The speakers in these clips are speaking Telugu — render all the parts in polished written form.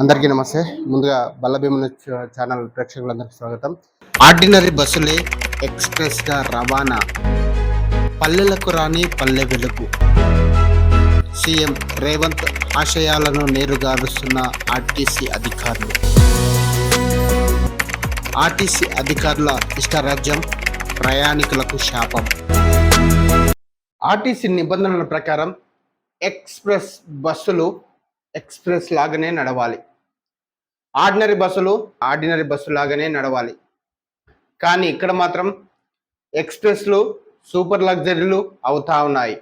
అందరికీ నమస్తే. ముందుగా బల్లభీముని ఛానల్ ప్రేక్షకులందరికీ స్వాగతం. ఆర్డినరీ బస్సులే ఎక్స్‌ప్రెస్‌గా రవాణా, పల్లెలకు రాని పల్లె వెలుగు. సీఎం రేవంత్ ఆశయాలను నేరుగారుస్తున్న ఆర్టీసీ అధికారులు. ఆర్టీసీ అధికారుల ఇష్టారాజ్యం, ప్రయాణికులకు శాపం. ఆర్టీసీ నిబంధనల ప్రకారం ఎక్స్‌ప్రెస్ బస్సులు ఎక్స్‌ప్రెస్ లాగానే నడవాలి. ఆర్డినరీ బస్సు లాగానే నడవాలి. కానీ ఇక్కడ మాత్రం ఎక్స్‌ప్రెస్లు సూపర్ లగ్జరీలు అవుతా ఉన్నాయి.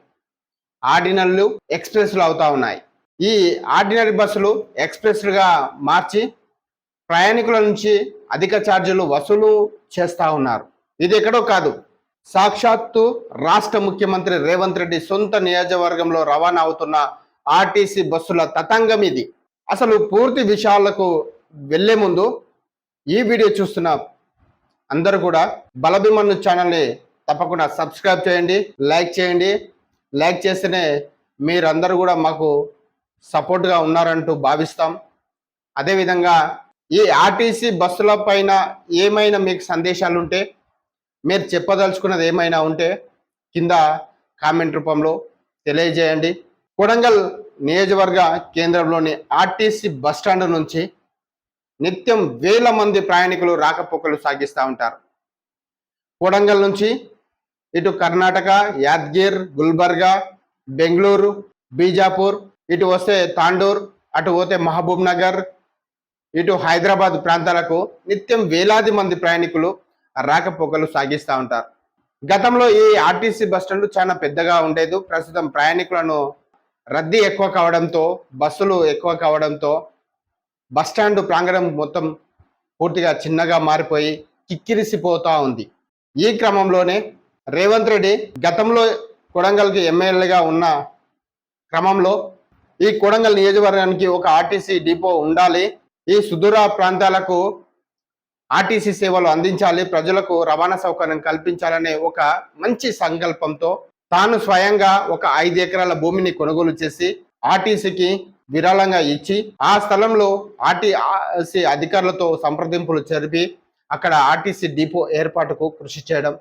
ఆర్డినరీలు ఎక్స్‌ప్రెస్లు అవుతా ఉన్నాయి. ఈ ఆర్డినరీ బస్సులు ఎక్స్‌ప్రెస్లుగా మార్చి ప్రయాణికుల నుంచి అధిక ఛార్జీలు వసూలు చేస్తా ఉన్నారు. ఇది ఎక్కడో కాదు, సాక్షాత్తు రాష్ట్ర ముఖ్యమంత్రి రేవంత్ రెడ్డి సొంత నియోజకవర్గంలో రవాణా అవుతున్న ఆర్టీసీ బస్సుల తతంగం ఇది. అసలు పూర్తి విషయాలకు వెళ్లే ముందు ఈ వీడియో చూస్తున్న అందరూ కూడా బలభీమను ఛానల్ని తప్పకుండా సబ్స్క్రైబ్ చేయండి, లైక్ చేయండి. లైక్ చేస్తేనే మీరందరూ కూడా మాకు సపోర్ట్గా ఉన్నారంటూ భావిస్తాం. అదేవిధంగా ఈ ఆర్టీసీ బస్సుల పైన ఏమైనా మీకు సందేశాలు ఉంటే, మీరు చెప్పదలుచుకున్నది ఏమైనా ఉంటే కింద కామెంట్ రూపంలో తెలియజేయండి. కొడంగల్ నియోజకవర్గ కేంద్రంలోని ఆర్టీసీ బస్టాండ్ నుంచి నిత్యం వేల మంది ప్రయాణికులు రాకపోకలు సాగిస్తూ ఉంటారు. కొడంగల్ నుంచి ఇటు కర్ణాటక, యాద్గిర్, గుల్బర్గా, బెంగళూరు, బీజాపూర్, ఇటు వస్తే తాండూర్, అటు పోతే మహబూబ్ నగర్, ఇటు హైదరాబాద్ ప్రాంతాలకు నిత్యం వేలాది మంది ప్రయాణికులు రాకపోకలు సాగిస్తూ ఉంటారు. గతంలో ఈ ఆర్టీసీ బస్టాండ్ చాలా పెద్దగా ఉండేది. ప్రస్తుతం ప్రయాణికులను రద్దీ ఎక్కువ కావడంతో, బస్సులు ఎక్కువ కావడంతో బస్టాండ్ ప్రాంగణం మొత్తం పూర్తిగా చిన్నగా మారిపోయి కిక్కిరిసిపోతా ఉంది. ఈ క్రమంలోనే రేవంత్ రెడ్డి గతంలో కొడంగల్కి ఎమ్మెల్యేగా ఉన్న క్రమంలో ఈ కొడంగల్ నియోజకవర్గానికి ఒక ఆర్టీసీ డిపో ఉండాలి, ఈ సుదూర ప్రాంతాలకు ఆర్టీసీ సేవలు అందించాలి, ప్రజలకు రవాణా సౌకర్యం కల్పించాలనే ఒక మంచి సంకల్పంతో తాను స్వయంగా ఒక 5 ఎకరాల భూమిని కొనుగోలు చేసి ఆర్టీసీకి విరాళంగా ఇచ్చి ఆ స్థలంలో ఆర్టీసీ అధికారులతో సంప్రదింపులు జరిపి అక్కడ ఆర్టీసీ డిపో ఏర్పాటుకు కృషి చేయడం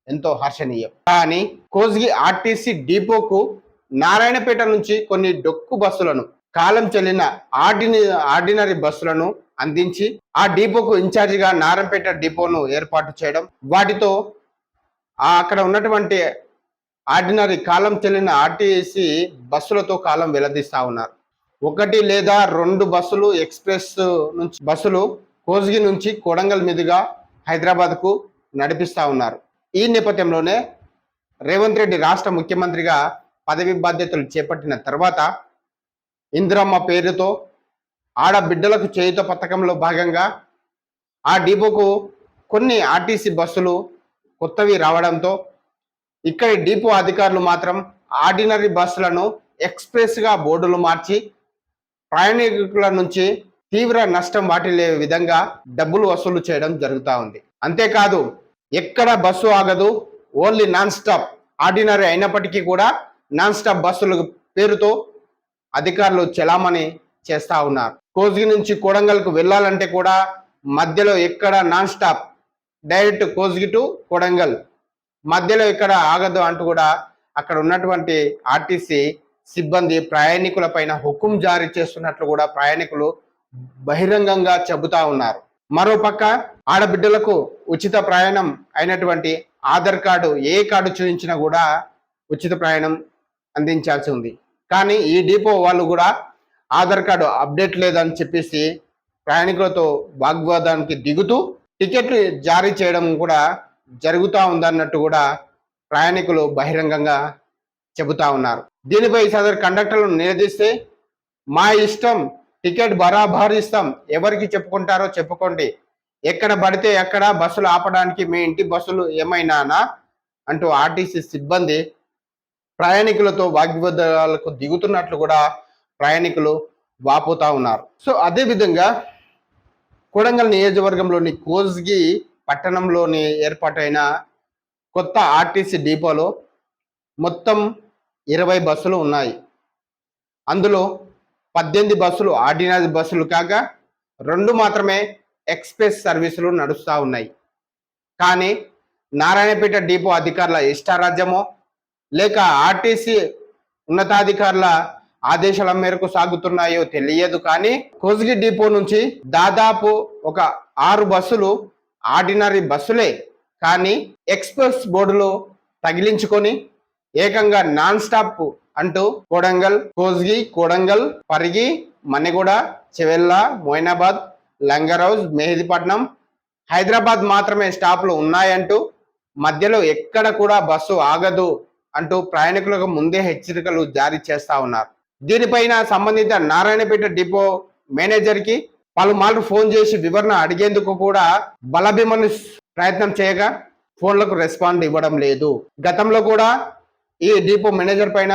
ఎంతో హర్షణీయం. కానీ కోస్గి ఆర్టీసీ డిపోకు నారాయణపేట నుంచి కొన్ని డొక్కు బస్సులను, కాలం చెల్లిన ఆర్డినరీ బస్సులను అందించి ఆ డిపోకు ఇన్ఛార్జిగా నారాయణపేట డిపోను ఏర్పాటు చేయడం, వాటితో అక్కడ ఉన్నటువంటి ఆర్డినరీ కాలం చెల్లిన ఆర్టీసీ బస్సులతో కాలం వెల్లదీస్తా ఉన్నారు. 1 లేదా 2 బస్సులు ఎక్స్‌ప్రెస్ నుంచి బస్సులు కోస్గి నుంచి కొడంగల్ మీదుగా హైదరాబాద్కు నడిపిస్తా ఉన్నారు. ఈ నేపథ్యంలోనే రేవంత్ రెడ్డి రాష్ట్ర ముఖ్యమంత్రిగా పదవి బాధ్యతలు చేపట్టిన తర్వాత ఇందిరమ్మ పేరుతో ఆడబిడ్డలకు చేయూత పథకంలో భాగంగా ఆ డిపోకు కొన్ని ఆర్టీసీ బస్సులు కొత్తవి రావడంతో ఇక్కడి డిపో అధికారులు మాత్రం ఆర్డినరీ బస్సులను ఎక్స్‌ప్రెస్గా బోర్డులు మార్చి ప్రయాణికుల నుంచి తీవ్ర నష్టం వాటిల్లే విధంగా డబ్బులు వసూలు చేయడం జరుగుతూ ఉంది. అంతేకాదు, ఎక్కడ బస్సు ఆగదు, ఓన్లీ నాన్ స్టాప్, ఆర్డినరీ అయినప్పటికీ కూడా నాన్ స్టాప్ బస్సుల పేరుతో అధికారులు చెలామణి చేస్తూ ఉన్నారు. కోస్గి నుంచి కొడంగల్కు వెళ్ళాలంటే కూడా మధ్యలో ఎక్కడ non stop, direct Kosgi to Kodangal, మధ్యలో ఇక్కడ ఆగదు అంటూ కూడా అక్కడ ఉన్నటువంటి ఆర్టీసీ సిబ్బంది ప్రయాణికుల పైన హుకుం జారీ చేస్తున్నట్లు కూడా ప్రయాణికులు బహిరంగంగా చెబుతా ఉన్నారు. మరోపక్క ఆడబిడ్డలకు ఉచిత ప్రయాణం అయినటువంటి ఆధార్ కార్డు, ఏ కార్డు చూపించినా కూడా ఉచిత ప్రయాణం అందించాల్సి ఉంది. కానీ ఈ డిపో వాళ్ళు కూడా ఆధార్ కార్డు అప్డేట్ లేదని చెప్పేసి ప్రయాణికులతో వాగ్వాదానికి దిగుతూ టికెట్లు జారీ చేయడం కూడా జరుగుతూ ఉందన్నట్టు కూడా ప్రయాణికులు బహిరంగంగా చెబుతా ఉన్నారు. దీనిపై సదరు కండక్టర్లను నిలదీస్తే, మా ఇష్టం, టికెట్ బరాబర్ ఇస్తాం, ఎవరికి చెప్పుకుంటారో చెప్పుకోండి, ఎక్కడ పడితే ఎక్కడ బస్సులు ఆపడానికి మీ ఇంటి బస్సులు ఏమైనానా అంటూ ఆర్టీసీ సిబ్బంది ప్రయాణికులతో వాగ్వాదాలకు దిగుతున్నట్లు కూడా ప్రయాణికులు వాపోతా ఉన్నారు. సో అదేవిధంగా కొడంగల్ నియోజకవర్గంలోని కోస్గి పట్టణంలోని ఏర్పాటైన కొత్త ఆర్టీసీ డిపోలో మొత్తం 20 బస్సులు ఉన్నాయి. అందులో 18 బస్సులు ఆర్డినరీ బస్సులు కాగా 2 మాత్రమే ఎక్స్ప్రెస్ సర్వీసులు నడుస్తూ ఉన్నాయి. కానీ నారాయణపేట డిపో అధికారుల ఇష్టారాజ్యమో లేక ఆర్టీసీ ఉన్నతాధికారుల ఆదేశాల మేరకు సాగుతున్నాయో తెలియదు. కానీ కోస్గి డిపో నుంచి దాదాపు ఒక 6 బస్సులు ఆర్డినరీ బస్సులే, కానీ ఎక్స్ప్రెస్ బోర్డులు తగిలించుకొని ఏకంగా నాన్ స్టాప్ అంటూ కొడంగల్, కోస్గి, కొడంగల్, పరిగి, మన్నెగూడ, చెవెల్ల, మోయినాబాద్, లంగరౌజ్, మెహదీపట్నం, హైదరాబాద్ మాత్రమే స్టాప్లు ఉన్నాయంటూ మధ్యలో ఎక్కడ కూడా బస్సు ఆగదు అంటూ ప్రయాణికులకు ముందే హెచ్చరికలు జారీ చేస్తా ఉన్నారు. దీనిపైన సంబంధిత నారాయణపేట డిపో మేనేజర్ కి పలుమార్లు ఫోన్ చేసి వివరణ అడిగేందుకు కూడా బలభీమను ప్రయత్నం చేయగా ఫోన్లకు రెస్పాండ్ ఇవ్వడం లేదు. గతంలో కూడా ఈ డిపో మేనేజర్ పైన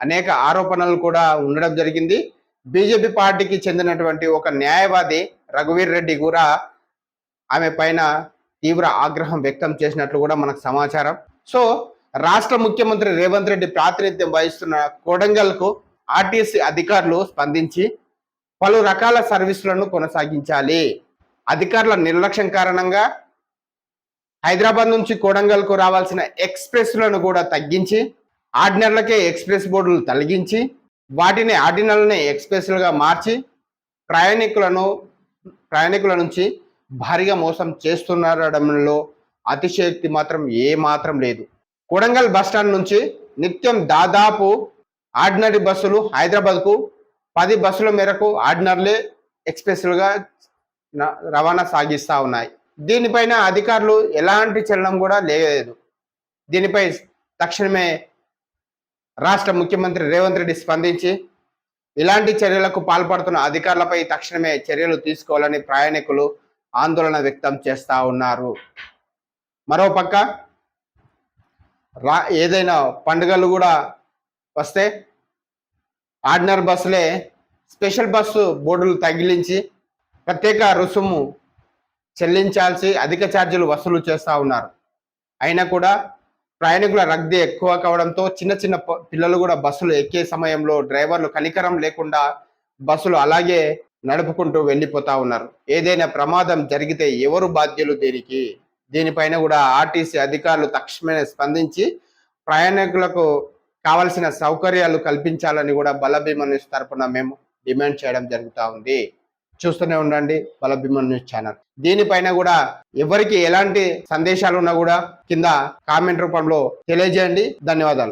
అనేక ఆరోపణలు కూడా ఉండడం జరిగింది. బీజేపీ పార్టీకి చెందినటువంటి ఒక న్యాయవాది రఘువీర్ రెడ్డి కూడా ఆమె పైన తీవ్ర ఆగ్రహం వ్యక్తం చేసినట్లు కూడా మనకు సమాచారం. సో రాష్ట్ర ముఖ్యమంత్రి రేవంత్ రెడ్డి ప్రాతినిధ్యం వహిస్తున్న కొడంగల్కు ఆర్టీసీ అధికారులు స్పందించి పలు రకాల సర్వీసులను కొనసాగించాలి. అధికారుల నిర్లక్ష్యం కారణంగా హైదరాబాద్ నుంచి కొడంగల్కు రావాల్సిన ఎక్స్ప్రెస్లను కూడా తగ్గించి ఆర్డినర్లకే ఎక్స్ప్రెస్ బోర్డులు తొలగించి వాటిని ఆర్డినర్లని ఎక్స్ప్రెస్లుగా మార్చి ప్రయాణికుల నుంచి భారీగా మోసం చేస్తున్నారడంలో అతిశయోక్తి మాత్రం ఏమాత్రం లేదు. కొడంగల్ బస్టాండ్ నుంచి నిత్యం దాదాపు ఆర్డినరీ బస్సులు హైదరాబాద్కు 10 బస్సుల మేరకు ఆర్డినర్లే ఎక్స్ప్రెస్లుగా రవాణా సాగిస్తూ ఉన్నాయి. దీనిపైన అధికారులు ఎలాంటి చలనం కూడా లేదు. దీనిపై తక్షణమే రాష్ట్ర ముఖ్యమంత్రి రేవంత్ రెడ్డి స్పందించి ఇలాంటి చర్యలకు పాల్పడుతున్న అధికారులపై తక్షణమే చర్యలు తీసుకోవాలని ప్రయాణికులు ఆందోళన వ్యక్తం చేస్తూ ఉన్నారు. మరోపక్క ఏదైనా పండుగలు కూడా వస్తే ఆర్డినరీ బస్సులే స్పెషల్ బస్సు బోర్డులు తగిలించి ప్రత్యేక రుసుము చెల్లించాల్సి అధిక ఛార్జీలు వసూలు చేస్తూ ఉన్నారు. అయినా కూడా ప్రయాణికుల రద్దీ ఎక్కువ కావడంతో చిన్న చిన్న పిల్లలు కూడా బస్సులు ఎక్కే సమయంలో డ్రైవర్లు కనికరం లేకుండా బస్సులు అలాగే నడుపుకుంటూ వెళ్ళిపోతా ఉన్నారు. ఏదైనా ప్రమాదం జరిగితే ఎవరు బాధ్యులు దీనికి? దీనిపైన కూడా ఆర్టీసీ అధికారులు తక్షణమే స్పందించి ప్రయాణికులకు కావలసిన సౌకర్యాలు కల్పించాలని కూడా బలభీమన్ న్యూస్ తరపున మేము డిమాండ్ చేయడం జరుగుతూ ఉంది. చూస్తూనే ఉండండి బలభీమన్ న్యూస్ ఛానల్. దీనిపైన కూడా ఎవరికి ఎలాంటి సందేశాలు ఉన్నా కూడా కింద కామెంట్ రూపంలో తెలియజేయండి. ధన్యవాదాలు.